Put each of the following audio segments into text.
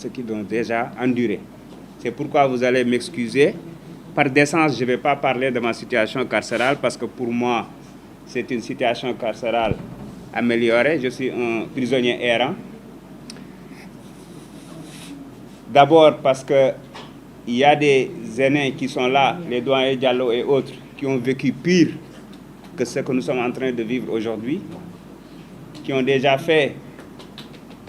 ce qu'ils ont déjà enduré. C'est pourquoi vous allez m'excuser. Par décence, je ne vais pas parler de ma situation carcérale parce que pour moi, c'est une situation carcérale améliorée. Je suis un prisonnier errant. D'abord parce qu'il y a des aînés qui sont là, les doyens Diallo et autres, qui ont vécu pire que ce que nous sommes en train de vivre aujourd'hui, qui ont déjà fait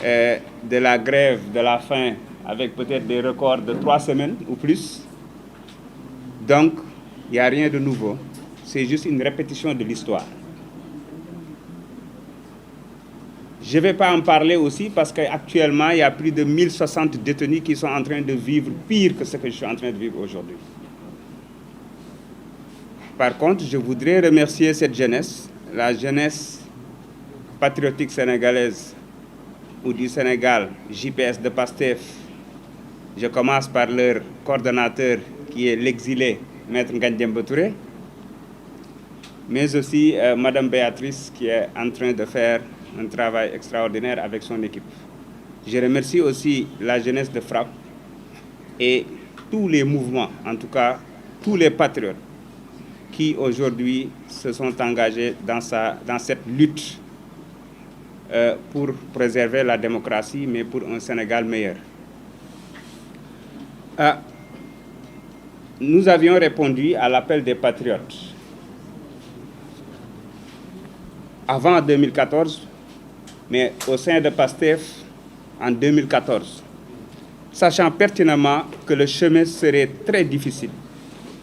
de la grève, de la faim, avec peut-être des records de 3 semaines ou plus. Donc, il n'y a rien de nouveau. C'est juste une répétition de l'histoire. Je ne vais pas en parler aussi parce qu'actuellement, il y a plus de 1060 détenus qui sont en train de vivre pire que ce que je suis en train de vivre aujourd'hui. Par contre, je voudrais remercier cette jeunesse, la jeunesse patriotique sénégalaise ou du Sénégal, JPS de PASTEF. Je commence par leur coordonnateur qui est l'exilé Maître Ngagne Touré, mais aussi Madame Béatrice qui est en train de faire un travail extraordinaire avec son équipe. Je remercie aussi la jeunesse de FRAPP et tous les mouvements, en tout cas tous les patriotes qui aujourd'hui se sont engagés dans cette lutte pour préserver la démocratie, mais pour un Sénégal meilleur. Nous avions répondu à l'appel des patriotes avant 2014, mais au sein de PASTEF en 2014, sachant pertinemment que le chemin serait très difficile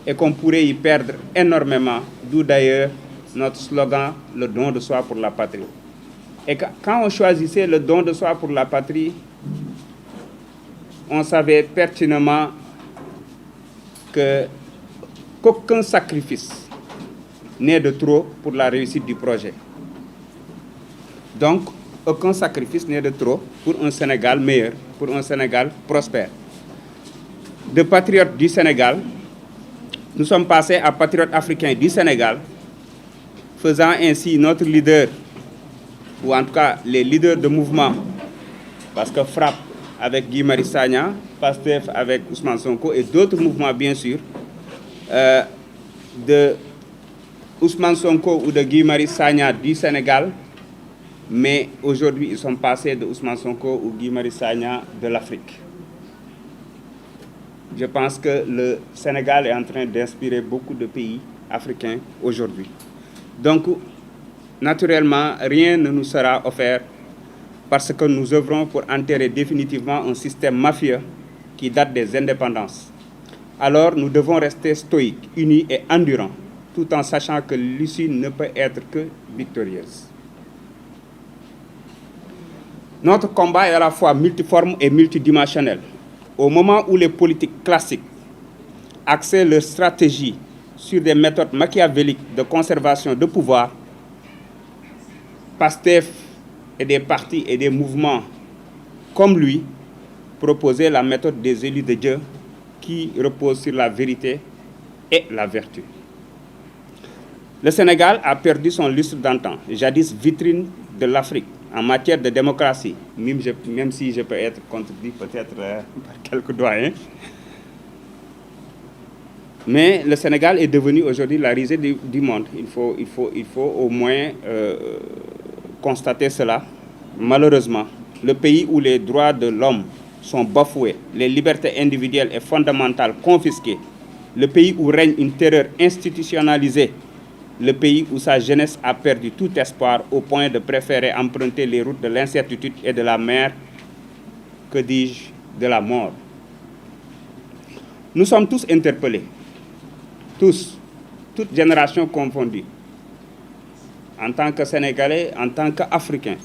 et qu'on pourrait y perdre énormément, d'où d'ailleurs notre slogan « Le don de soi pour la patrie ». Et quand on choisissait le don de soi pour la patrie, on savait pertinemment qu'aucun sacrifice n'est de trop pour la réussite du projet. Donc, aucun sacrifice n'est de trop pour un Sénégal meilleur, pour un Sénégal prospère. De patriotes du Sénégal, nous sommes passés à patriotes africains du Sénégal, faisant ainsi notre leader, ou en tout cas les leaders de mouvement, parce que FRAPP avec Guy Marius Sagna, PASTEF avec Ousmane Sonko et d'autres mouvements bien sûr, de Ousmane Sonko ou de Guy Marius Sagna du Sénégal, mais aujourd'hui ils sont passés de Ousmane Sonko ou Guy Marius Sagna de l'Afrique. Je pense que le Sénégal est en train d'inspirer beaucoup de pays africains aujourd'hui. Donc, naturellement, rien ne nous sera offert parce que nous œuvrons pour enterrer définitivement un système mafieux qui date des indépendances. Alors, nous devons rester stoïques, unis et endurants, tout en sachant que l'issue ne peut être que victorieuse. Notre combat est à la fois multiforme et multidimensionnel. Au moment où les politiques classiques axaient leur stratégie sur des méthodes machiavéliques de conservation de pouvoir, PASTEF et des partis et des mouvements comme lui proposaient la méthode des élus de Dieu qui repose sur la vérité et la vertu. Le Sénégal a perdu son lustre d'antan, jadis vitrine de l'Afrique en matière de démocratie, même si je peux être contredit peut-être par quelques doyens. Mais le Sénégal est devenu aujourd'hui la risée du monde. Il faut au moins constater cela. Malheureusement, le pays où les droits de l'homme sont bafoués, les libertés individuelles et fondamentales confisquées, le pays où règne une terreur institutionnalisée, le pays où sa jeunesse a perdu tout espoir au point de préférer emprunter les routes de l'incertitude et de la mer, que dis-je, de la mort. Nous sommes tous interpellés, tous, toutes générations confondues, en tant que Sénégalais, en tant qu'Africains.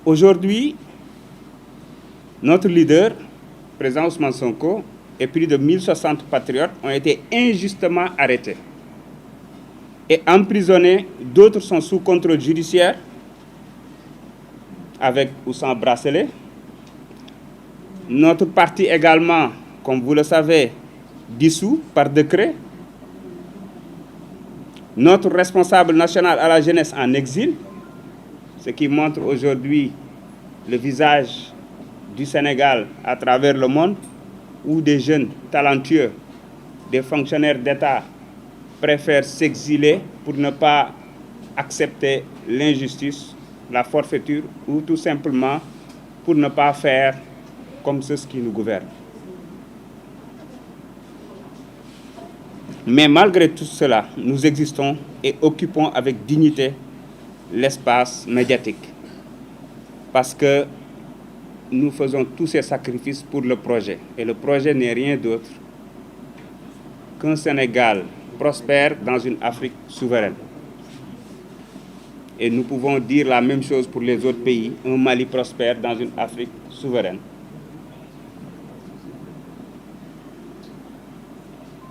Aujourd'hui, notre leader, président Ousmane Sonko, et plus de 1060 patriotes ont été injustement arrêtés et emprisonnés. D'autres sont sous contrôle judiciaire, avec ou sans bracelet. Notre parti également, comme vous le savez, dissous par décret. Notre responsable national à la jeunesse en exil, ce qui montre aujourd'hui le visage du Sénégal à travers le monde, où des jeunes talentueux, des fonctionnaires d'État préfèrent s'exiler pour ne pas accepter l'injustice, la forfaiture, ou tout simplement pour ne pas faire comme ceux qui nous gouvernent. Mais malgré tout cela, nous existons et occupons avec dignité l'espace médiatique. Parce que nous faisons tous ces sacrifices pour le projet. Et le projet n'est rien d'autre qu'un Sénégal prospère dans une Afrique souveraine. Et nous pouvons dire la même chose pour les autres pays, un Mali prospère dans une Afrique souveraine.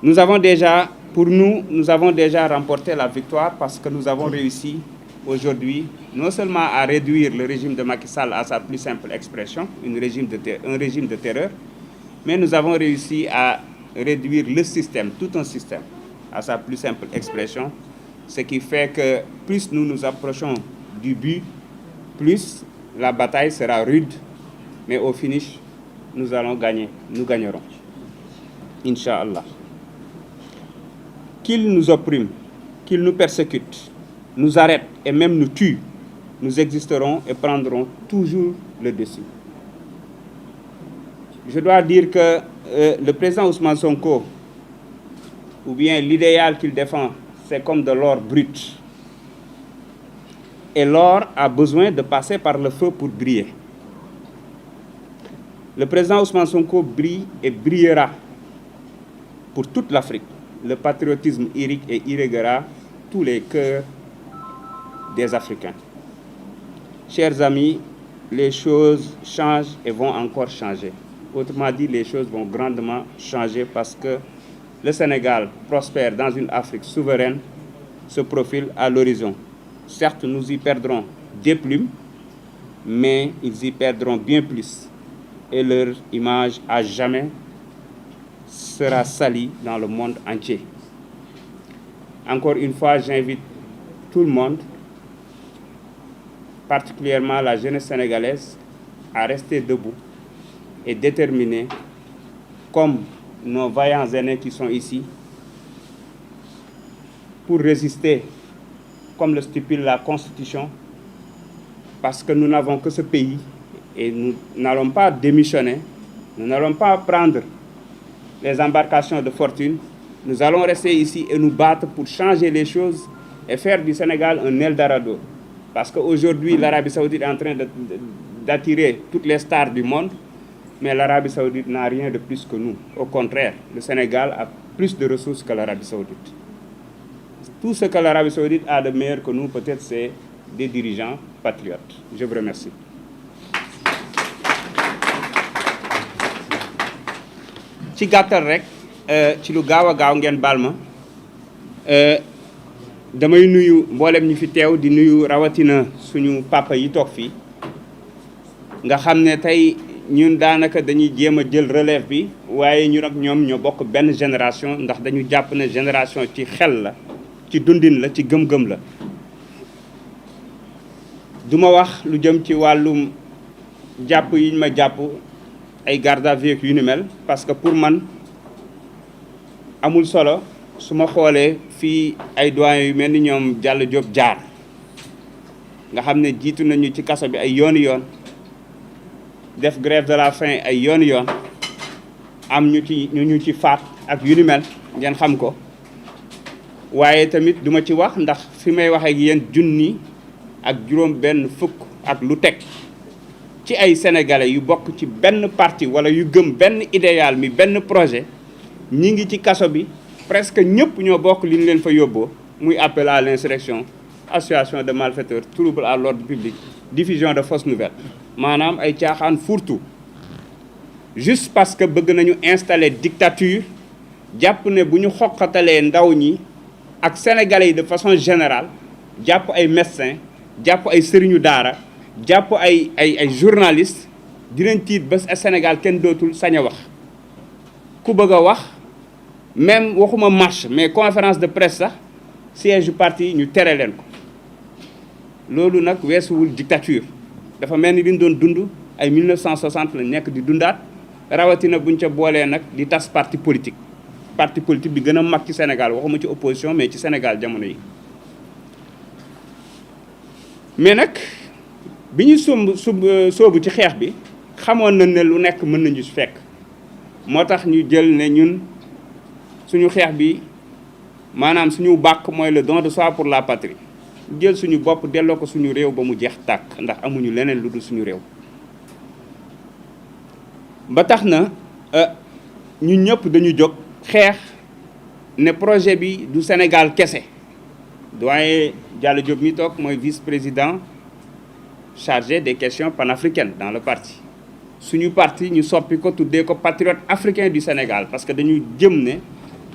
Nous avons déjà remporté la victoire parce que nous avons réussi aujourd'hui non seulement à réduire le régime de Macky Sall à sa plus simple expression, un régime de terreur, mais nous avons réussi à réduire le système, tout un système, à sa plus simple expression, ce qui fait que plus nous nous approchons du but, plus la bataille sera rude, mais au finish, nous allons gagner, nous gagnerons. Inch'Allah. Qu'ils nous oppriment, qu'ils nous persécutent, nous arrêtent et même nous tuent, nous existerons et prendrons toujours le dessus. Je dois dire que le président Ousmane Sonko, ou bien l'idéal qu'il défend, c'est comme de l'or brut. Et l'or a besoin de passer par le feu pour briller. Le président Ousmane Sonko brille et brillera pour toute l'Afrique. Le patriotisme irrigue et irriguera tous les cœurs des Africains. Chers amis, les choses changent et vont encore changer. Autrement dit, les choses vont grandement changer parce que le Sénégal prospère dans une Afrique souveraine, se profile à l'horizon. Certes, nous y perdrons des plumes, mais ils y perdront bien plus. Et leur image à jamais sera salie dans le monde entier. Encore une fois, j'invite tout le monde, particulièrement la jeunesse sénégalaise, à rester debout et déterminée, comme nos vaillants aînés qui sont ici, pour résister, comme le stipule la Constitution, parce que nous n'avons que ce pays et nous n'allons pas démissionner, nous n'allons pas prendre les embarcations de fortune, nous allons rester ici et nous battre pour changer les choses et faire du Sénégal un Eldorado. Parce qu'aujourd'hui, l'Arabie Saoudite est en train d'attirer toutes les stars du monde, mais l'Arabie Saoudite n'a rien de plus que nous. Au contraire, le Sénégal a plus de ressources que l'Arabie Saoudite. Tout ce que l'Arabie Saoudite a de meilleur que nous, peut-être, c'est des dirigeants patriotes. Je vous remercie. ci gàttal rek ci lu gaaw a gaaw ngeen baal ma damay nuyu mboolem ñi fi teew di nuyu rawatina suñu papa yi toog fii nga xam ne tey ñun daanaka dañuy jéem a jël relève bi waaye ñun ak ñoom ñoo bokk benn génération ndax dañu jàpp ne génération ci xel la ci dundin la ci gëm-gëm la duma wax lu jëm ci wàllum jàpp yiñ ma jàpp ay garde à vue yu ni mel parce que pour man amul solo su ma xoolee fii ay doyen yu mel ni ñoom Diallo Diop jaar nga xam ne jiitu nañu ci kaso bi ay yooni yoon def grève de la faim ay yooni yoon am ñu ci faat ak yu ni mel ngeen xam ko waaye tamit duma ci wax ndax fi may wax ak yéen junni ak juróom benn fukk ak lu teg ci ay sénégalais yu bokk ci benn parti wala yu gëm benn idéal mi benn projet ñi ngi ci kaso bi presque ñëpp ñoo bokk li ñu leen fa yóbboo muy appel à l'insurrection association de malfaiteurs trouble à l'ordre public diffusion de fausses nouvelles maanaam ay caaxaan fourre-tout juste parce que bëgg nañu installer dictature jàpp ne bu ñu xoqatalee ndaw ñi ak sénégalais yi de façon générale jàpp ay médecins jàpp ay sëriñu daara jàpp ay journalistes dinañ tiit ba Sénégal kenn dootul sañ a wax ku bëgg a wax même waxuma marche mais conférence de presse sax siège du parti ñu tere leen ko loolu nag weesuwul dictature dafa mel ni li ñu doon dund ay 1960 la nekk di dundaat rawatina buñ ca boolee nag di tas parti politique bi gën a mag ci Sénégal waxuma ci opposition mais ci Sénégal jamono yi. mais nag bi ñu soobu ci xeex bi xamoon nañ ne lu nekk mën nañu si fekk moo tax ñu jël ne ñun suñu xeex bi maanaam suñu bàkk mooy le don de soi pour la patrie jël suñu bopp delloo ko suñu réew ba mu jeex tàkk ndax amuñu leneen lu dul suñu réew. ba tax na ñun ñëpp dañu jóg xeex ne projet bi du Sénégal kese doyen Diallo Diop mi toog mooy vice-président chargé des questions panafricaines dans le parti suñu parti ñu soppi ko tuddee ko patriote africain du Sénégal parce que dañu jëm ne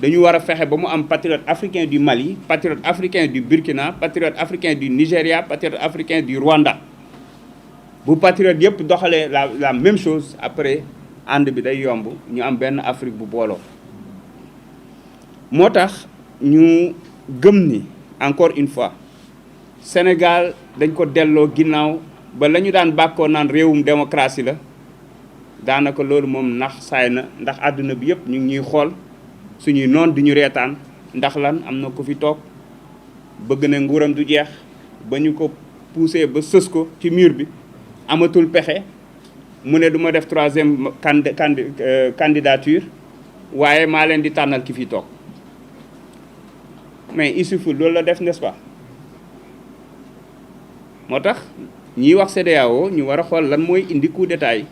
dañu war a fexe ba mu am patriote africain du Mali, patriote africain du Burkina, patriote africain du Nigeria, patriote africain du Rwanda. bu patriote yëpp doxalee la même chose après ànd bi day yomb ñu am benn Afrique bu booloo. moo tax ñu gëm ni encore une fois Sénégal dañ ko delloo ginnaaw ba la ñu daan bàkkoo naan réewum démocratie la daanaka loolu moom nax saay na ndax àdduna bi yëpp ñu ngi ñuy xool suñuy noon di ñu reetaan ndax lan am na ko fi toog bëgg na nguuram du jeex ba ñu ko poussé ba sës ko ci mur bi amatul pexe mu ne du ma def troisième candidature waaye maa leen di tànnal ki fi toog mais il suffit loolu la def n'est-ce pas moo tax ñiy wax CEDEAO ñu war a xool lan mooy indi coup d'état yi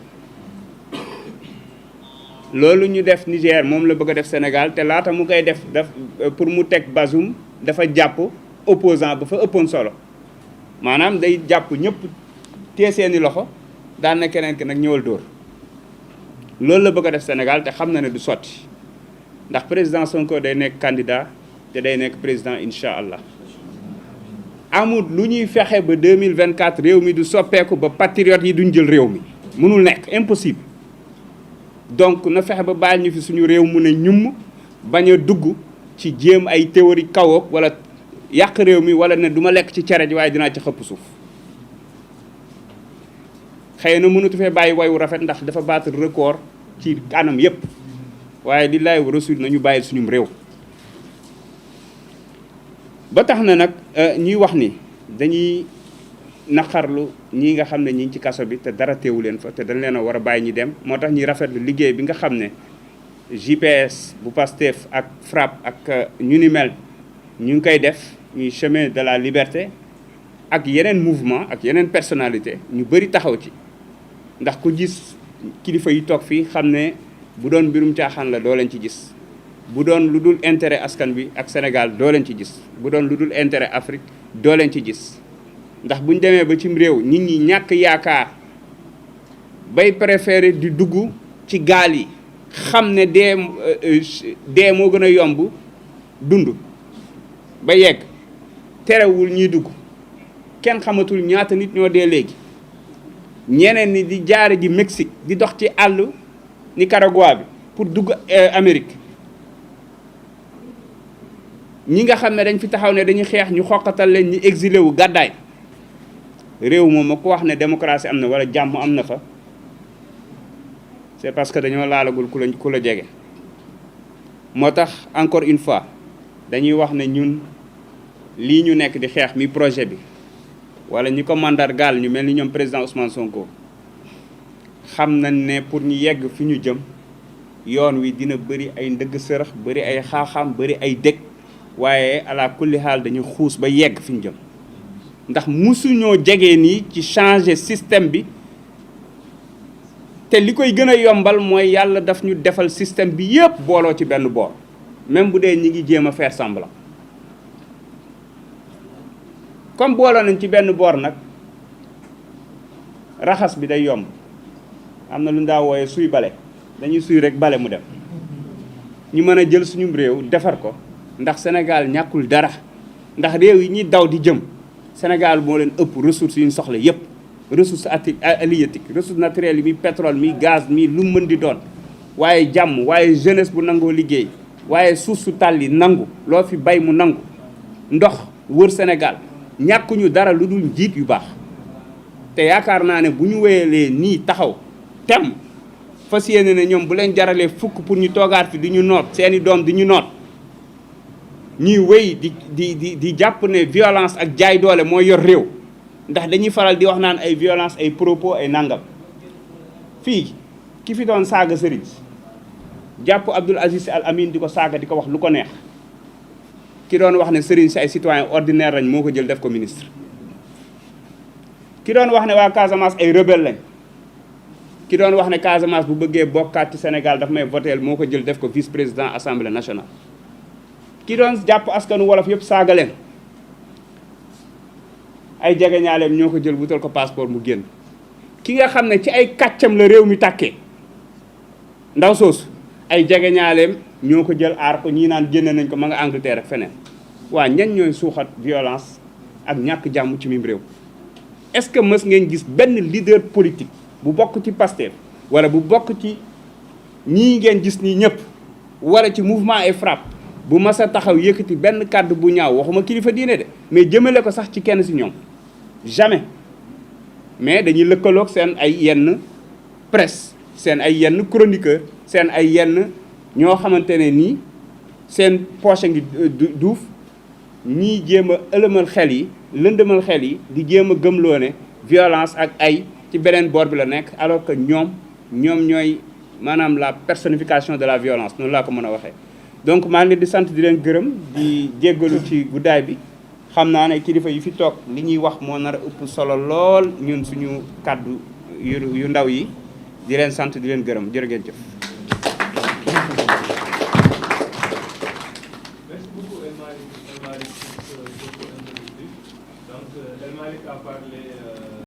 loolu ñu def Niger moom la bëgg a def Sénégal te laata mu koy def pour mu teg Bazoum dafa jàpp opposant ba fa ëppoon solo maanaam day jàpp ñëpp tee seeni loxo daan na keneen ki nag ñëwal dóor loolu la bëgg a def Sénégal te xam na ne du sotti ndax président Sonko day nekk candidat te day nekk président incha allah amul lu ñuy fexe ba 2024 réew mi du soppeeku ba patriotes yi duñ jël réew mi mënul nekk impossible donc na fexe ba bàyyi ñu fi suñu réew mu ne ñum bañ a dugg ci jéem ay théorie kawoog wala yàq réew mi wala ne du ma lekk ci cere ji waaye dinaa ci xëpp suuf xëy na mënatu fee bàyyi wayu rafet ndax dafa battre record ci anam yépp waaye li laay rasul nañu bàyyi suñum réew ba tax na nag ñuy wax ni dañuy naqarlu ñii nga xam ne ñi ngi ci kaso bi te dara teewu leen fa te dañ leen a war a bàyyi ñi dem moo tax ñuy rafetlu liggéey bi nga xam ne JPS bu Pastef ak FRAPP ak ñu ni mel ñu ngi koy def ñuy chemin de la liberté ak yeneen mouvement ak yeneen personnalité ñu bëri taxaw ci ndax ku gis kilifa yi toog fii xam ne bu doon mbirum caaxaan la doo leen ci gis bu doon lu dul intérêt askan bi ak Sénégal doo leen ci gis bu doon lu dul intérêt Afrique doo leen ci gis ndax buñ demee ba cim réew nit ñi ñàkk yaakaar bay préféré di dugg ci gaal yi xam ne dee moo gën a yomb dund ba yegg terewul ñuy dugg kenn xamatul ñaata nit ñoo dee léegi ñeneen ni di jaare ji Mexique di dox ci àll Nicaragua bi pour dugg Amérique ñi nga xam ne dañ fi taxaw ne dañuy xeex ñu xoqatal leen ñu exilé wu gàddaay réew moom ma ko wax ne démocratie am na wala jàmm am na fa c'est parce que dañoo laalagul ku la jege moo tax encore une fois dañuy wax ne ñun lii ñu nekk di xeex mi projet bi wala ñi ko mandargaal ñu mel ni ñoom président Ousmane Sonko xam nañ ne pour ñu yegg fi ñu jëm yoon wi dina bëri ay ndëgg sërëx bëri ay xaaxaam bëri ay dëkk waaye ala kulli xaal dañu xuus ba yegg fi ñu jëm ndax musuñoo jege nii ci changer système bi te li koy gën a yombal mooy yàlla daf ñu defal système bi yépp booloo ci benn boor même bu dee ñi ngi jéem a faire semblant comme booloo nañ ci benn boor nag raxas bi day yomb am na lu ñu daa wooyee suy bale dañuy suy rek bale mu dem ñu mën a jël suñu réew defar ko ndax Sénégal ñàkkul dara ndax réew yi ñuy daw di jëm Sénégal moo leen ëpp ressources yu ñu soxla yépp ressources halieutiques ressources naturelles yi mi pétrole mi gaz mi lu mën di doon waaye jàmm waaye jeunesse bu nangoo liggéey waaye suuf su tàlli nangu loo fi bay mu nangu ndox wër Sénégal ñàkkuñu dara lu dul njiit yu baax te yaakaar naa ne bu ñu wéyalee nii taxaw tem fas yéene ne ñoom bu leen jaralee fukk pour ñu toogaat fi di ñu noot seeni doom di ñu noot ñuy wéy di jàpp ne violence ak jaay doole mooy yor réew ndax dañuy faral di wax naan ay violence ay propos ay nangam fii ki fi doon saaga sëriñ jàpp Abdoul Aziz Al Amine di ko saaga di ko wax lu ko neex ki doon wax ne sëriñ si ay citoyen ordinaire lañ moo ko jël def ko ministre ki doon wax ne waa Casamance ay rebelle lañ ki doon wax ne Casamance bu bëggee bokkaat ci Sénégal daf may voteel moo ko jël def ko vice président assemblée nationale ki doon jàpp askanu wolof yëpp saaga leen ay jegeñaaleem ñoo ko jël wutal ko passeport mu génn ki nga xam ne ci ay kàccam la réew mi tàkkee ndaw soosu ay jegeñaaleem ñoo ko jël aar ko ñii naan génne nañ ko ma nga Angleterre ak feneen waa ñan ñooy suuxat violence ak ñàkk jàmm ci mim réew est-ce que mës ngeen gis benn leader politique bu bokk ci Pastef wala bu bokk ci ñii ngeen gis nii ñëpp wala ci mouvement ay frappe bu mas a taxaw yëkkati benn kàddu bu ñaaw waxuma kilifa diine de mais jëmale ko sax ci kenn si ñoom jamais mais dañuy lëkkaloog seen ay yenn presse seen ay yenn chroniqueur seen ay yenn ñoo xamante ne nii seen poche ngi duuf ñii jéem a ëlëmal xel yi lëndëmal xel yi di jéem a gëmloo ne violence ak ay ci beneen boor bi la nekk alors que ñoom ñooy maanaam la personnification de la violence noonu laa ko mën a waxee. donc maa ngi leen di sant di leen gërëm di jéggalu ci guddaay bi xam naa ne kilifa yi fi toog li ñuy wax moo nar a ëpp solo lool ñun suñu kàddu yu ndaw yi di leen sant di leen gërëm jërë ngeen jëf.